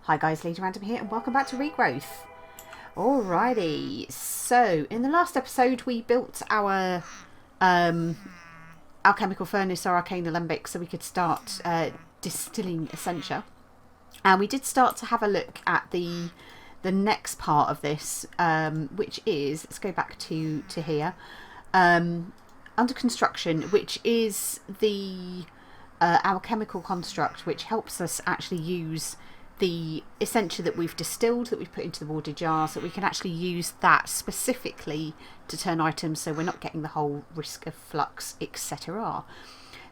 Hi guys, Lady Random here and welcome back to Regrowth. Alrighty, so in the last episode we built our alchemical furnace, our Arcane Lamp, so we could start distilling Essentia. And we did start to have a look at the next part of this, which is, let's go back to here, under construction, which is the Alchemical Construct, which helps us actually use the Essentia that we've distilled, that we've put into the water jars, that we can actually use that specifically to turn items so we're not getting the whole risk of flux, etc.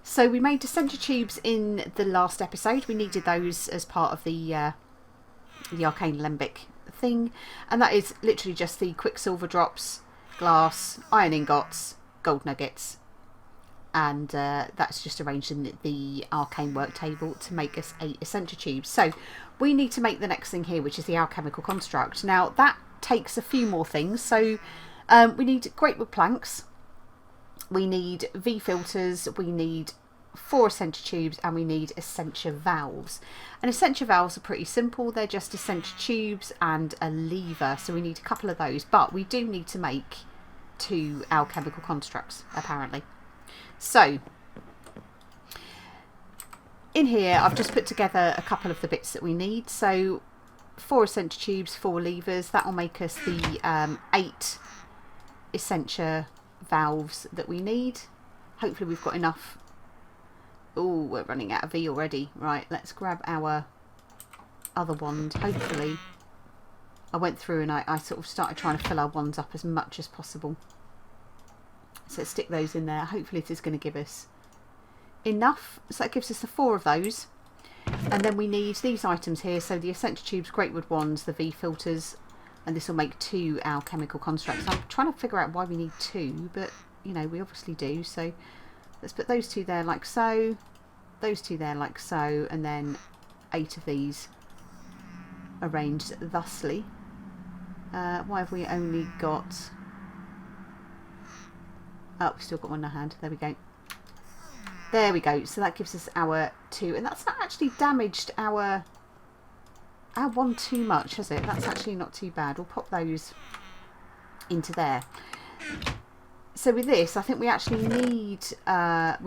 So we made Essentia Tubes in the last episode. We needed those as part of the Arcane Lamp thing, and that is literally just the quicksilver drops, glass, iron ingots, gold nuggets, and that's just arranged in the arcane work table to make us 8 Essentia Tubes. So we need to make the next thing here, which is the Alchemical Construct. Now that takes a few more things. So we need great wood planks, we need V filters, we need 4 Essentia Tubes, and we need Essentia valves. And Essentia valves are pretty simple, they're just Essentia Tubes and a lever, so we need a couple of those, but we do need to make 2 Alchemical Constructs apparently. So in here I've just put together a couple of the bits that we need. So 4 Essentia Tubes, 4 levers, that will make us the 8 Essentia valves that we need. Hopefully we've got enough. Oh, we're running out of V already. Right, let's grab our other wand. Hopefully I went through and I sort of started trying to fill our wands up as much as possible. So let's stick those in there. Hopefully this is going to give us enough. So that gives us the 4 of those. And then we need these items here. So the Essentia Tubes, great wood wands, the V filters, and this will make 2 Alchemical Constructs. I'm trying to figure out why we need 2, but you know, we obviously do. So let's put those 2 there like so, those 2 there like so, and then 8 of these arranged thusly. Why have we only got... Oh, we've still got one in our hand. There we go. There we go. So that gives us our 2. And that's not actually damaged our one too much, has it? That's actually not too bad. We'll pop those into there. So with this, I think we actually need our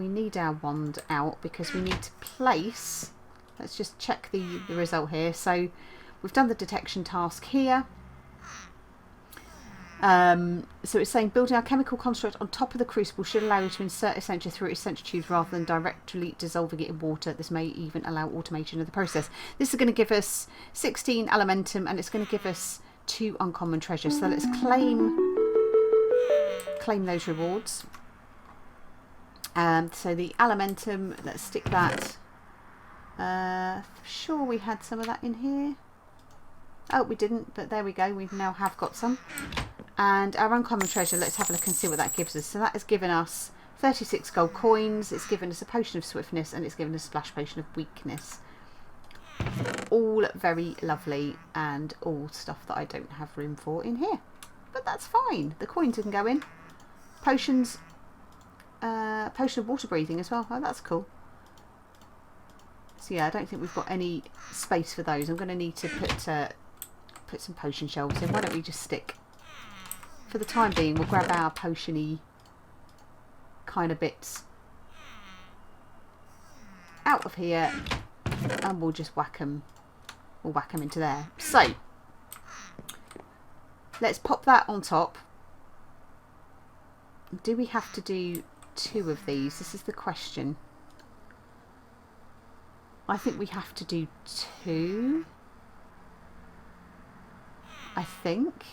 wand out, because we need to place... Let's just check the result here. So we've done the detection task here. So it's saying building our chemical construct on top of the crucible should allow you to insert Essentia through Essentia Tubes rather than directly dissolving it in water. This may even allow automation of the process. This is going to give us 16 elementum, and it's going to give us 2 uncommon treasures. So let's claim those rewards. So the elementum, let's stick that. Sure, we had some of that in here. Oh, we didn't, but there we go. We now have got some. And our uncommon treasure, let's have a look and see what that gives us. So that has given us 36 gold coins, it's given us a potion of swiftness, and it's given us a splash potion of weakness. All very lovely, and all stuff that I don't have room for in here. But that's fine. The coins can go in. Potions, potion of water breathing as well. Oh, that's cool. So yeah, I don't think we've got any space for those. I'm going to need to put some potion shelves in. Why don't we just stick... For the time being, we'll grab our potion-y kind of bits out of here, and we'll just whack them. We'll whack them into there. So let's pop that on top. Do we have to do 2 of these? This is the question. I think we have to do 2. I think.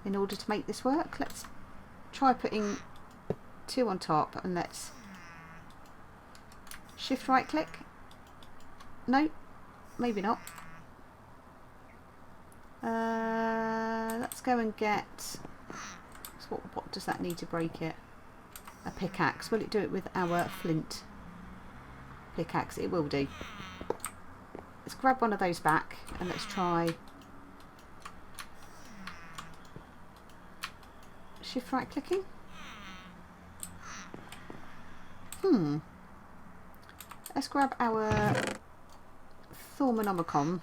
In order to make this work, let's try putting 2 on top, and let's shift right click. No, maybe not. Let's go and get... So what does that need to break it? A pickaxe. Will it do it with our flint pickaxe? It will do. Let's grab one of those back, and let's try... Shift right clicking. Let's grab our Thaumanomicon.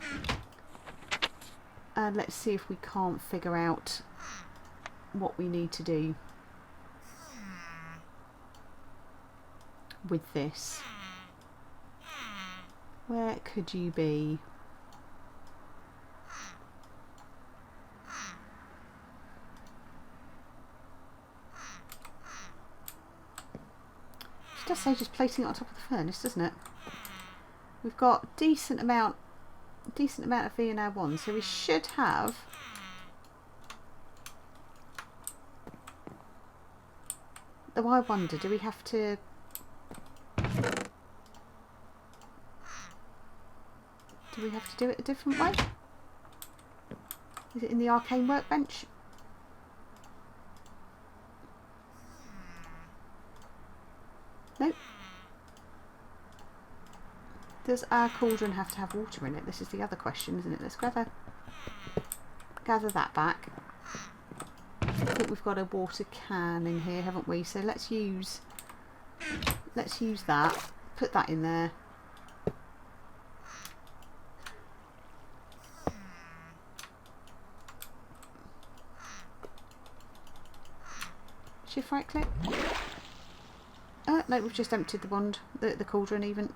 And let's see if we can't figure out what we need to do with this. Where could you be? It does say just placing it on top of the furnace, doesn't it? We've got decent amount of V in our one, so we should have though I wonder, do we have to do it a different way? Is it in the arcane workbench? Nope. Does our cauldron have to have water in it? This is the other question, isn't it? Let's gather that back. I think we've got a water can in here, haven't we? So let's use that. Put that in there. Shift right click. No, we've just emptied the wand, the cauldron even.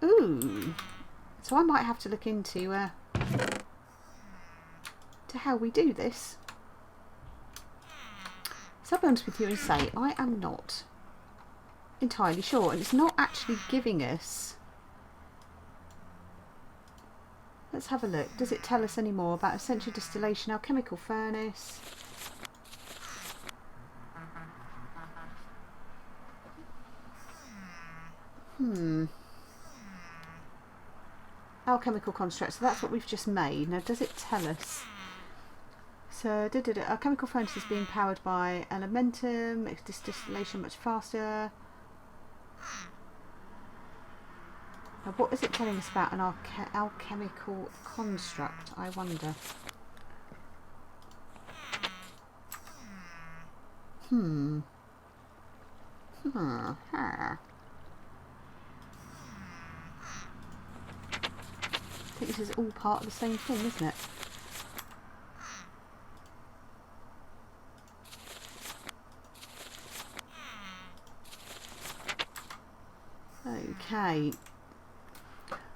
Ooh. So I might have to look into to how we do this. So I'll be honest with you and say I am not entirely sure, and it's not actually giving us. Let's have a look. Does it tell us any more about Essentia distillation, alchemical furnace? Alchemical Construct. So that's what we've just made. Now, does it tell us? So, alchemical furnace is being powered by elementum. Makes distillation much faster. Now, what is it telling us about an alchemical construct? I wonder. I think this is all part of the same thing, isn't it? Okay.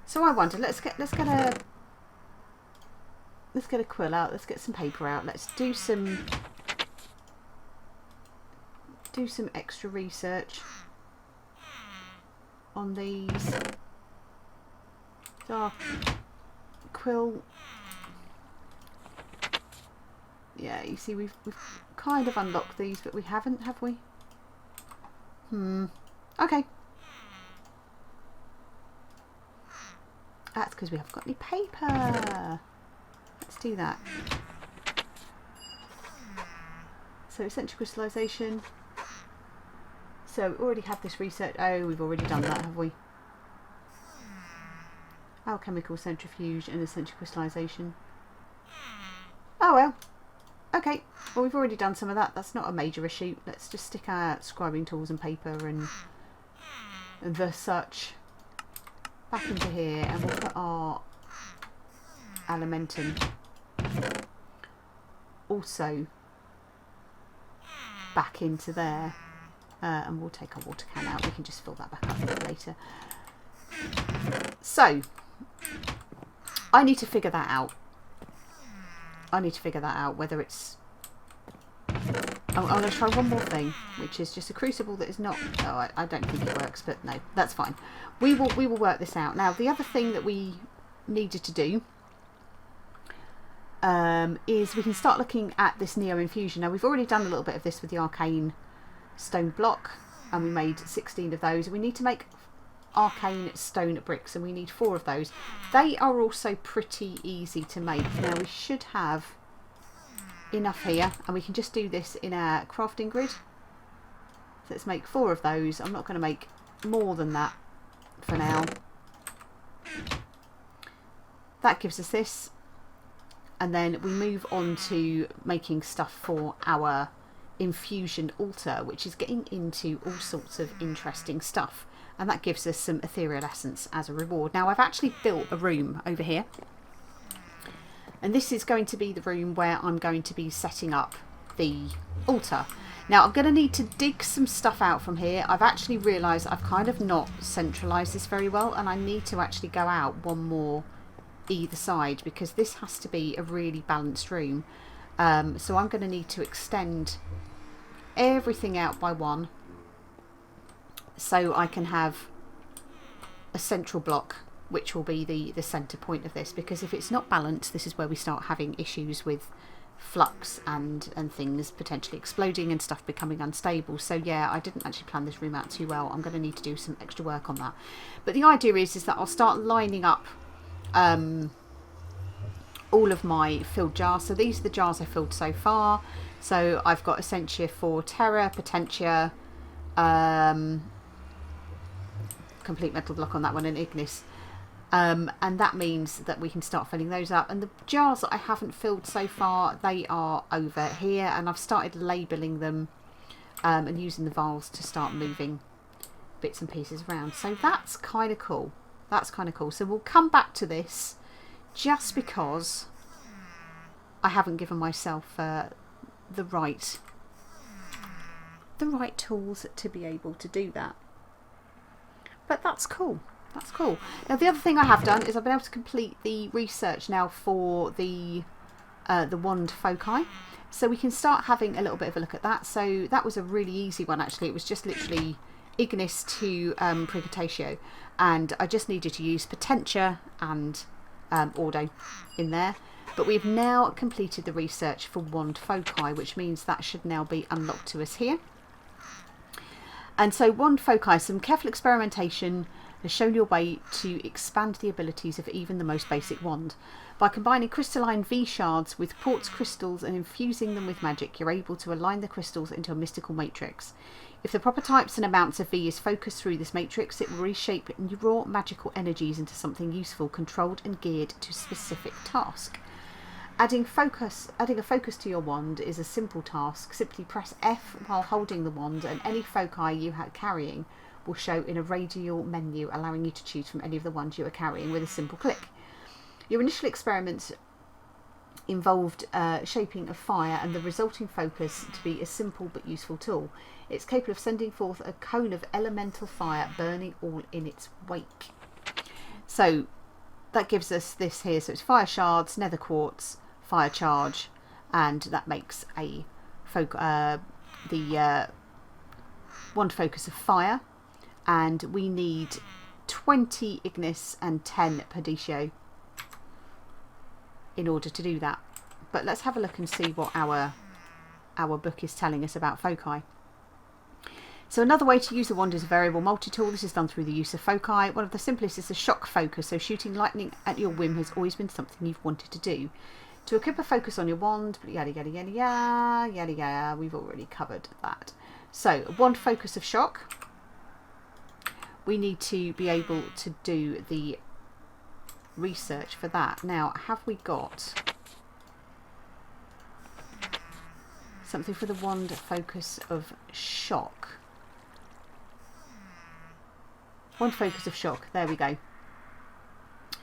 So I wonder. Let's get a quill out. Let's get some paper out. Let's do some extra research on these. Our quill. Yeah, you see, we've kind of unlocked these, but we haven't, have we? Okay. That's because we haven't got any paper. Let's do that. So essential crystallization. So we already have this research. Oh, we've already done that, have we? Alchemical centrifuge and essential crystallization. Oh well. Okay. Well, we've already done some of that. That's not a major issue. Let's just stick our scribing tools and paper and the such back into here, and we'll put our elementum also back into there, and we'll take our water can out. We can just fill that back up a bit later. So I need to figure that out. Whether it's I'm going to try one more thing, which is just a crucible that is not. Oh, I don't think it works, but no, that's fine. We will work this out. Now, the other thing that we needed to do is we can start looking at this Neo Infusion. Now, we've already done a little bit of this with the arcane stone block, and we made 16 of those. We need to make arcane stone bricks, and we need 4 of those. They are also pretty easy to make. Now, we should have enough here, and we can just do this in our crafting grid. So let's make 4 of those. I'm not going to make more than that for now. That gives us this, and then we move on to making stuff for our infusion altar, which is getting into all sorts of interesting stuff. and that gives us some ethereal essence as a reward. Now I've actually built a room over here, and this is going to be the room where I'm going to be setting up the altar. Now I'm going to need to dig some stuff out from here. I've actually realised I've kind of not centralised this very well, and I need to actually go out one more either side, because this has to be a really balanced room. So I'm going to need to extend everything out by one, so I can have a central block which will be the centre point of this, because if it's not balanced, this is where we start having issues with flux and things potentially exploding and stuff becoming unstable. So yeah, I didn't actually plan this room out too well. I'm going to need to do some extra work on that. But the idea is that I'll start lining up all of my filled jars. So these are the jars I filled so far. So I've got Essentia for Terra, Potentia, complete metal block on that one, and Ignis. And that means that we can start filling those up. And the jars that I haven't filled so far, they are over here, and I've started labelling them and using the vials to start moving bits and pieces around. So that's kind of cool. That's kind of cool. So we'll come back to this, just because I haven't given myself the right tools to be able to do that. But that's cool. That's cool. Now the other thing I have done is I've been able to complete the research now for the wand foci, so we can start having a little bit of a look at that. So that was a really easy one actually. It was just literally Ignis to Prigitatio, and I just needed to use Potentia and Ordo in there. But we've now completed the research for wand foci, which means that should now be unlocked to us here. And so wand foci, some careful experimentation has shown you a way to expand the abilities of even the most basic wand. By combining crystalline V shards with quartz crystals and infusing them with magic, you're able to align the crystals into a mystical matrix. If the proper types and amounts of V is focused through this matrix, it will reshape raw magical energies into something useful, controlled and geared to a specific task. Adding a focus to your wand is a simple task. Simply press F while holding the wand, and any foci you are carrying will show in a radial menu, allowing you to choose from any of the ones you are carrying with a simple click. Your initial experiments involved shaping a fire, and the resulting focus to be a simple but useful tool. It's capable of sending forth a cone of elemental fire, burning all in its wake. So that gives us this here. So it's fire shards, nether quartz, fire charge, and that makes a wand focus of fire. And we need 20 Ignis and 10 Pedestals in order to do that. But let's have a look and see what our book is telling us about foci. So another way to use the wand is a variable multi-tool. This is done through the use of foci. One of the simplest is a shock focus. So shooting lightning at your whim has always been something you've wanted to do. To equip a focus on your wand, yada yada yada yada yada yada. We've already covered that. So wand focus of shock. We need to be able to do the research for that. Now, have we got something for the wand focus of shock? Wand focus of shock, there we go.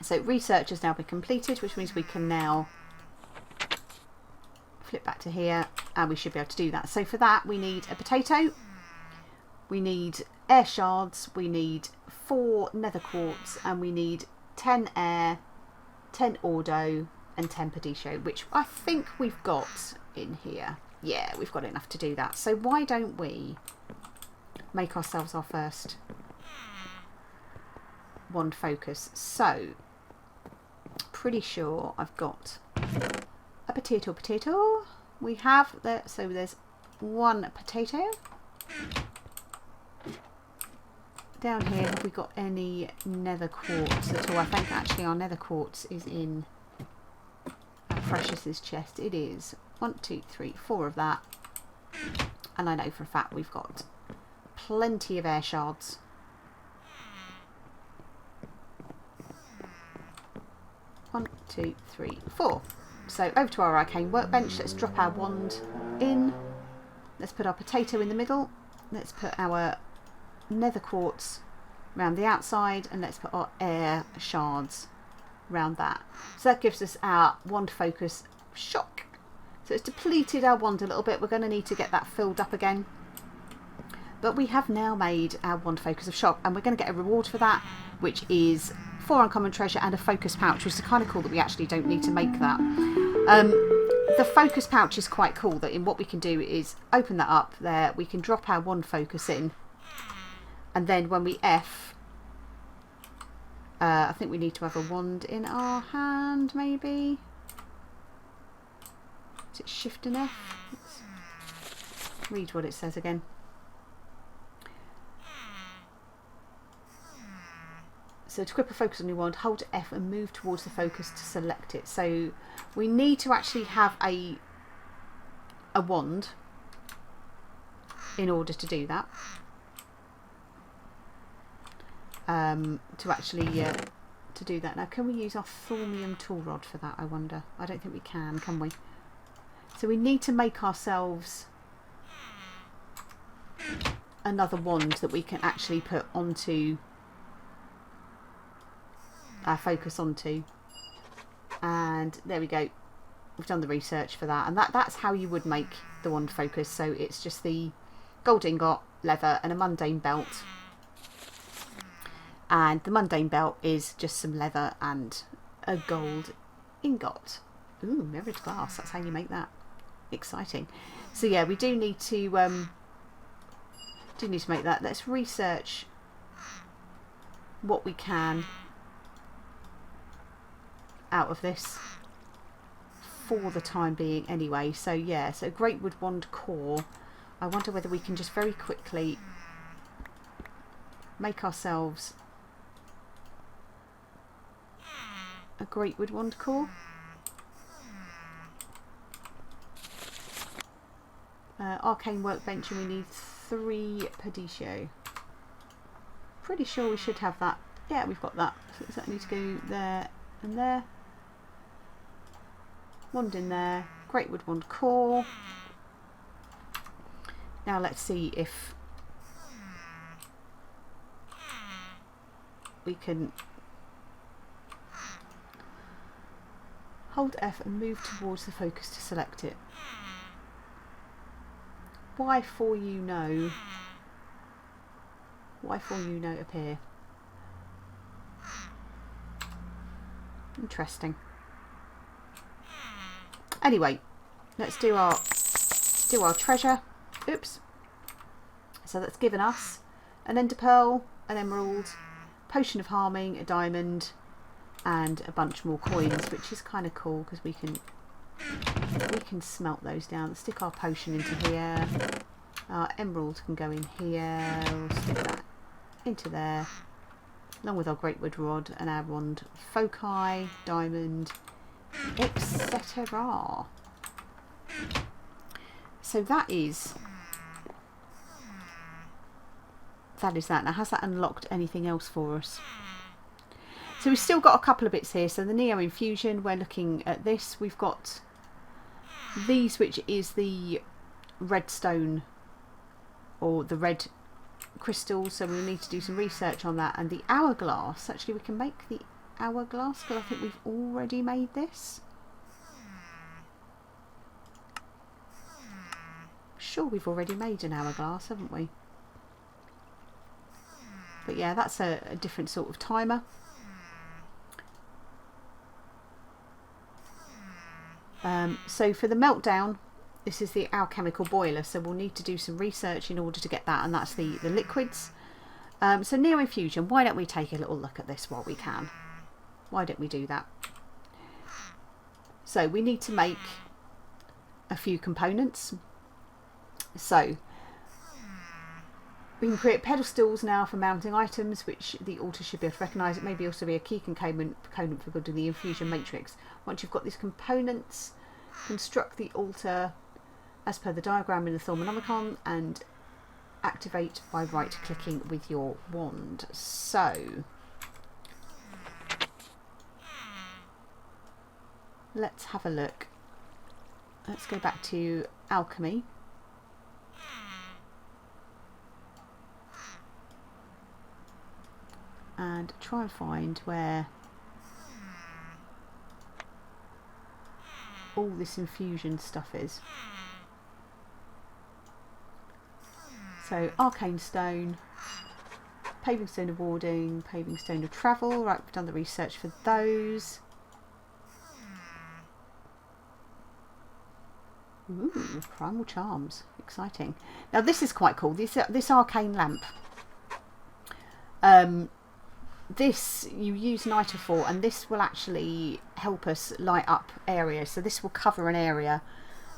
So research has now been completed, which means we can now flip back to here, and we should be able to do that. So for that we need a potato, we need air shards, we need 4 nether quartz, and we need 10 air, 10 ordo, and 10 pedestals, which I think we've got in here. Yeah, we've got enough to do that. So why don't we make ourselves our first wand focus? So pretty sure I've got a potato. We have there, so there's 1 potato. Down here, have we got any nether quartz at all? I think actually our nether quartz is in Precious's chest. It is 1, 2, 3, 4 of that. And I know for a fact we've got plenty of air shards. One, 2, 3, 4. So over to our arcane workbench. Let's drop our wand in. Let's put our potato in the middle. Let's put our nether quartz around the outside, and let's put our air shards around that. So that gives us our wand focus shock. So it's depleted our wand a little bit. We're going to need to get that filled up again. But we have now made our wand focus of shock, and we're going to get a reward for that, which is 4 uncommon treasure and a focus pouch, which is kind of cool that we actually don't need to make that. The focus pouch is quite cool, that in what we can do is open that up there, we can drop our wand focus in, and then when we F, I think we need to have a wand in our hand, maybe. Is it Shift and F? Let's read what it says again. So to equip a focus on your wand, hold F and move towards the focus to select it. So we need to actually have a wand in order to do that. To actually to do that. Now, can we use our Thaumatorium tool rod for that, I wonder? I don't think we can we? So we need to make ourselves another wand that we can actually put onto our focus onto, and there we go. We've done the research for that, and that's how you would make the wand focus. So it's just the gold ingot, leather, and a mundane belt, and the mundane belt is just some leather and a gold ingot. Ooh, mirrored glass, that's how you make that. Exciting. So yeah, we do need to make that. Let's research what we can out of this for the time being anyway. So yeah, so great wood wand core. I wonder whether we can just very quickly make ourselves a great wood wand core. Arcane workbench, and we need 3 Pedestals. Pretty sure we should have that. Yeah, we've got that. So does that need to go there and there? Wand in there. Great wood wand core. Now let's see if we can hold F and move towards the focus to select it. Why for you know? Why for you know appear? Interesting. Anyway, let's do our treasure. Oops. So that's given us an ender pearl, an emerald, potion of harming, a diamond, and a bunch more coins, which is kind of cool because we can smelt those down. Let's stick our potion into here. Our emerald can go in here. We'll stick that into there, along with our great wood rod and our wand foci, diamond, etc. So that is that. Now, has that unlocked anything else for us? So we've still got a couple of bits here. So the Neo Infusion, we're looking at this. We've got these, which is the redstone or the red crystals. So we'll need to do some research on that. And the hourglass, actually we can make the hourglass because I think we've already made this. Sure, we've already made an hourglass, haven't we? But yeah, that's a different sort of timer. So for the meltdown, this is the alchemical boiler, so we'll need to do some research in order to get that, and that's the liquids. So Neo Infusion, why don't we take a little look at this while we can? Why don't we do that? So we need to make a few components. So we can create pedestals now for mounting items, which the altar should be able to recognise. It may be also be a key component for building the infusion matrix. Once you've got these components, construct the altar as per the diagram in the Thaumatorium and activate by right clicking with your wand. So let's have a look. Let's go back to alchemy. and try and find where all this infusion stuff is. So arcane stone, paving stone of warding, paving stone of travel. Right, we've done the research for those. Ooh, primal charms, exciting. Now this is quite cool. This arcane lamp. This you use niter for, and this will actually help us light up areas. So this will cover an area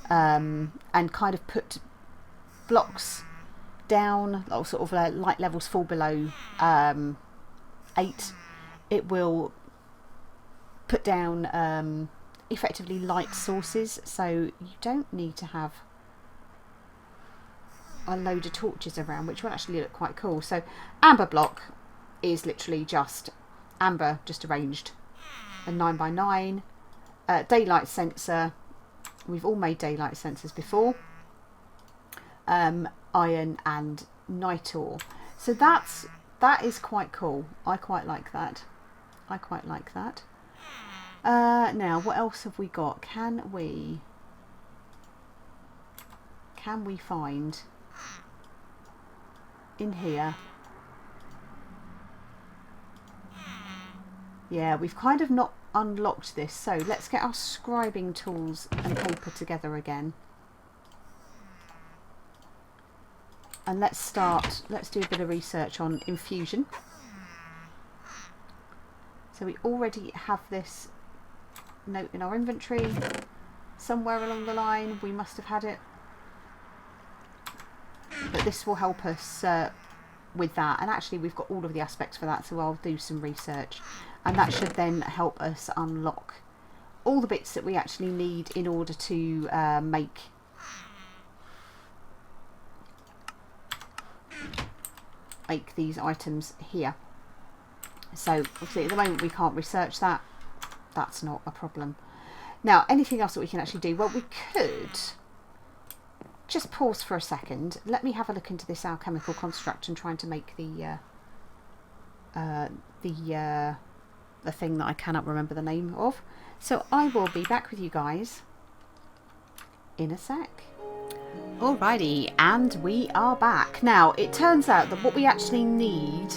and kind of put blocks down, or sort of light levels fall below 8. It will put down effectively light sources, so you don't need to have a load of torches around, which will actually look quite cool. So amber block is literally just amber, just arranged, a 9x9. Daylight sensor, we've all made daylight sensors before. Iron and night ore. So that is quite cool. I quite like that. I quite like that. Now what else have we got? Can we find in here? Yeah, we've kind of not unlocked this, so let's get our scribing tools and paper together again. And let's do a bit of research on infusion. So we already have this note in our inventory. Somewhere along the line we must have had it. But this will help us with that. And actually we've got all of the aspects for that, so I'll do some research. And that should then help us unlock all the bits that we actually need in order to make these items here. So obviously at the moment we can't research that. That's not a problem. Now anything else that we can actually do? Well, we could just pause for a second. Let me have a look into this alchemical construct and trying to make the thing that I cannot remember the name of. So I will be back with you guys in a sec. Alrighty, and we are back. Now, it turns out that what we actually need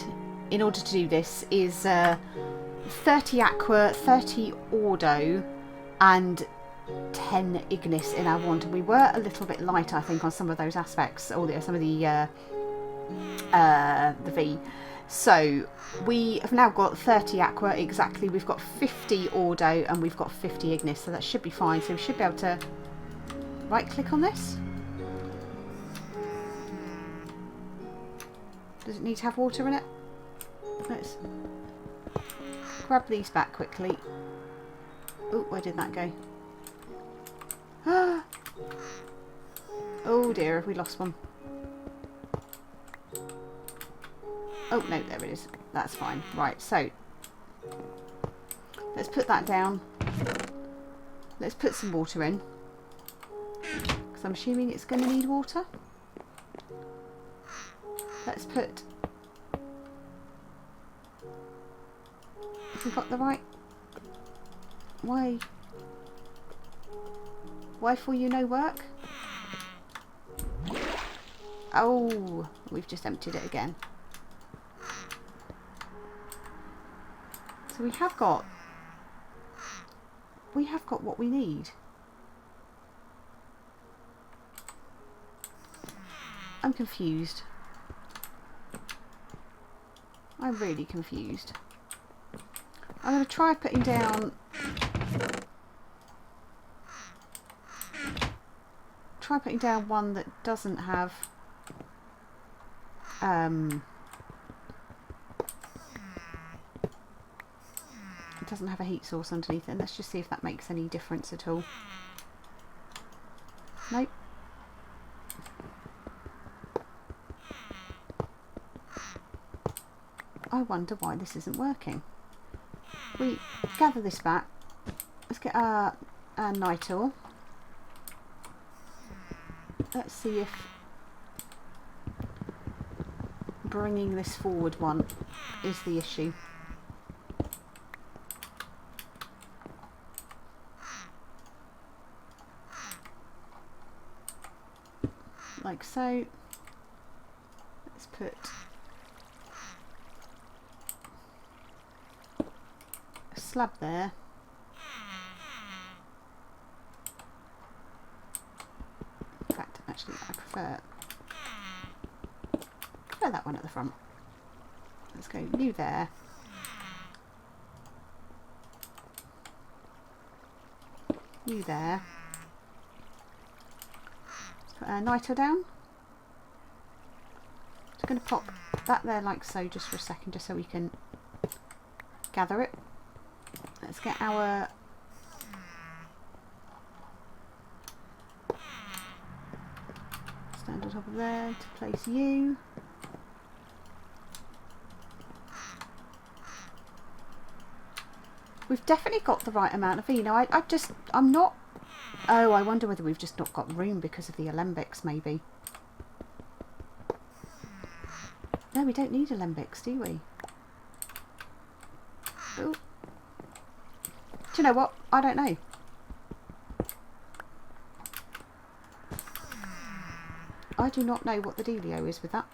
in order to do this is 30 aqua, 30 ordo, and 10 ignis in our wand. We were a little bit light, I think, on some of those aspects, or some of the V. So we have now got 30 aqua exactly. We've got 50 ordo and we've got 50 ignis, so that should be fine. So we should be able to right click on this. Does it need to have water in it? Let's grab these back quickly. Oh, where did that go? Oh dear, have we lost one? Oh no, there it is. That's fine. Right, so let's put that down. Let's put some water in, because I'm assuming it's going to need water. Let's put... Have we got the right... Why for you no work? Oh, we've just emptied it again. So we have got what we need. I'm confused. I'm really confused. I'm going to try putting down... one that doesn't have... it doesn't have a heat source underneath it. And let's just see if that makes any difference at all. Nope. I wonder why this isn't working. We gather this back. Let's get our night ore. Let's see if bringing this forward one is the issue. Like so. Let's put a slab there. In fact, actually, I prefer that one at the front. Let's go you there. You there. Let's put a niter down. Just going to pop that there like so just for a second, just so we can gather it. Let's get our stand on top of there to place you. We've definitely got the right amount of vino. I'm not... Oh, I wonder whether we've just not got room because of the alembics, maybe. No, we don't need alembics, do we? Ooh. Do you know what? I don't know. I do not know what the dealio is with that.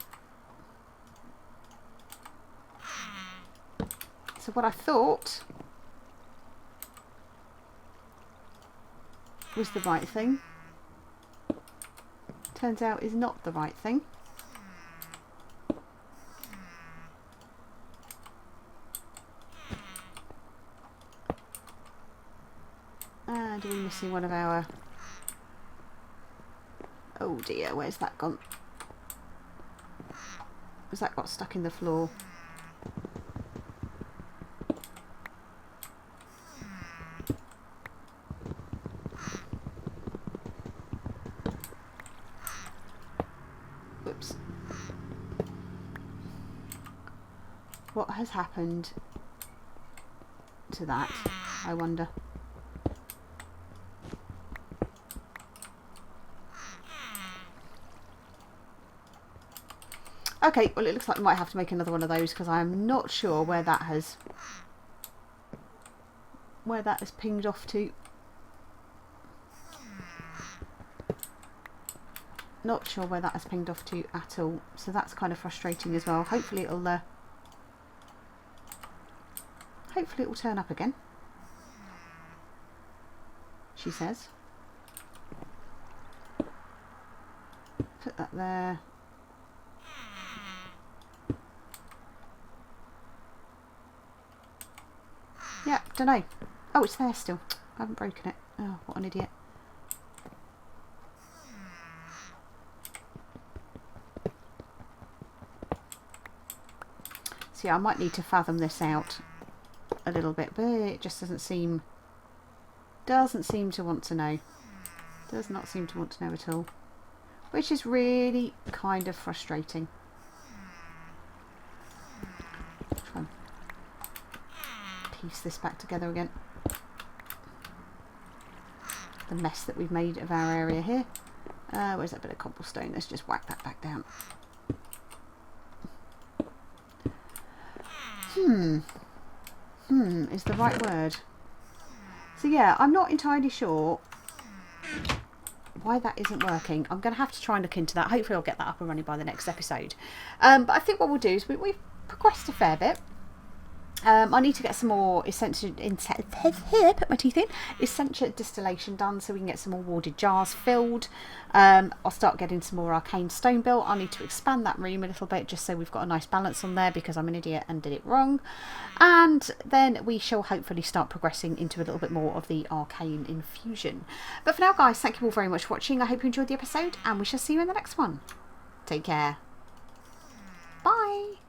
So what I thought was the right thing, turns out is not the right thing. And we're missing one of our... Oh dear, where's that gone? Has that got stuck in the floor? Whoops. What has happened to that, I wonder? Okay, well it looks like we might have to make another one of those because I'm not sure where that has pinged off to. Not sure where that has pinged off to at all, so that's kind of frustrating as well. Hopefully it'll turn up again, she says. Put that there. Yeah, don't know. Oh, it's there still. I haven't broken it. Oh, what an idiot. So yeah, I might need to fathom this out a little bit, but it just doesn't seem to want to know. Does not seem to want to know at all. Which is really kind of frustrating. Try and piece this back together again. The mess that we've made of our area here. Where's that bit of cobblestone? Let's just whack that back down. Is the right word. So yeah, I'm not entirely sure why that isn't working. I'm going to have to try and look into that. Hopefully I'll get that up and running by the next episode. But I think what we'll do is we've progressed a fair bit. I need to get some more Essentia distillation done so we can get some more warded jars filled. I'll start getting some more arcane stone built. I'll need to expand that room a little bit just so we've got a nice balance on there because I'm an idiot and did it wrong. And then we shall hopefully start progressing into a little bit more of the arcane infusion. But for now, guys, thank you all very much for watching. I hope you enjoyed the episode and we shall see you in the next one. Take care. Bye.